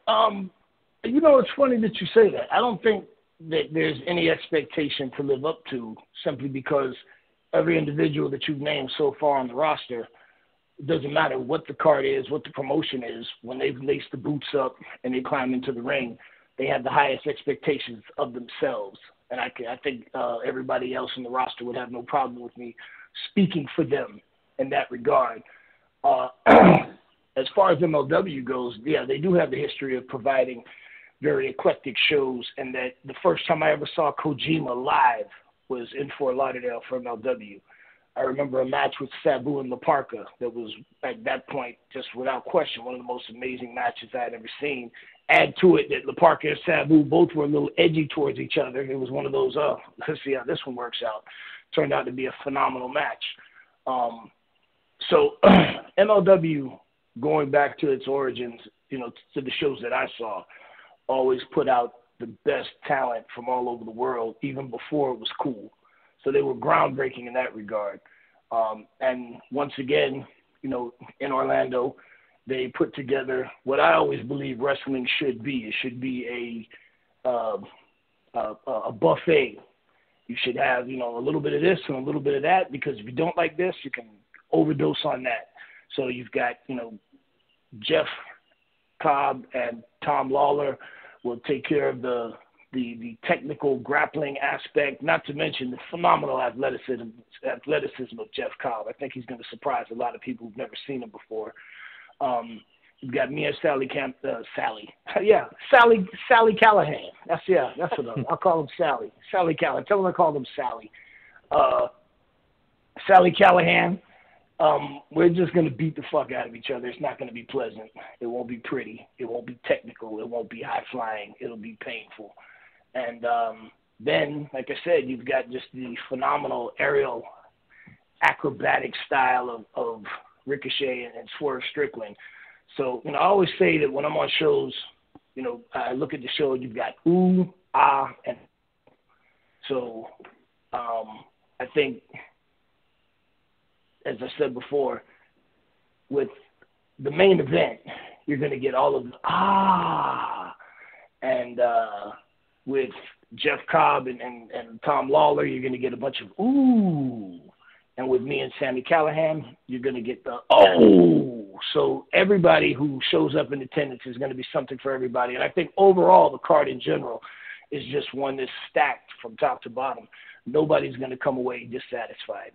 Um, it's funny that you say that. I don't think that there's any expectation to live up to simply because every individual that you've named so far on the roster, it doesn't matter what the card is, what the promotion is, when they've laced the boots up and they climb into the ring, they have the highest expectations of themselves. And I think everybody else in the roster would have no problem with me speaking for them in that regard. Uh, as far as MLW goes, yeah, they do have the history of providing very eclectic shows, and that the first time I ever saw Kojima live was in Fort Lauderdale for MLW. I remember a match with Sabu and La Parka that was, at that point, just without question, one of the most amazing matches I had ever seen. Add to it that La Parka and Sabu both were a little edgy towards each other. It was one of those, let's see how this one works out. Turned out to be a phenomenal match. So MLW, going back to its origins, to the shows that I saw, always put out the best talent from all over the world, even before it was cool. So they were groundbreaking in that regard. And once again, in Orlando, they put together what I always believe wrestling should be. It should be a buffet. You should have, a little bit of this and a little bit of that, because if you don't like this, you can overdose on that. So you've got, Jeff Cobb and Tom Lawler will take care of the technical grappling aspect, not to mention the phenomenal athleticism of Jeff Cobb. I think he's going to surprise a lot of people who've never seen him before. You've got me and Sally Callihan. That's what I'll call him Sally. Sally Callihan. Tell him I called him Sally. Sally Callihan. We're just going to beat the fuck out of each other. It's not going to be pleasant. It won't be pretty. It won't be technical. It won't be high-flying. It'll be painful. And then, like I said, you've got just the phenomenal aerial acrobatic style of Ricochet and Swerve Strickland. So, I always say that when I'm on shows, I look at the show, you've got ooh, ah, and so I think, as I said before, with the main event, you're going to get all of the ah, and with Jeff Cobb and Tom Lawler, you're going to get a bunch of ooh, and with me and Sami Callihan, you're going to get the oh. So everybody who shows up in attendance is going to be something for everybody, and I think overall the card in general is just one that's stacked from top to bottom. Nobody's going to come away dissatisfied.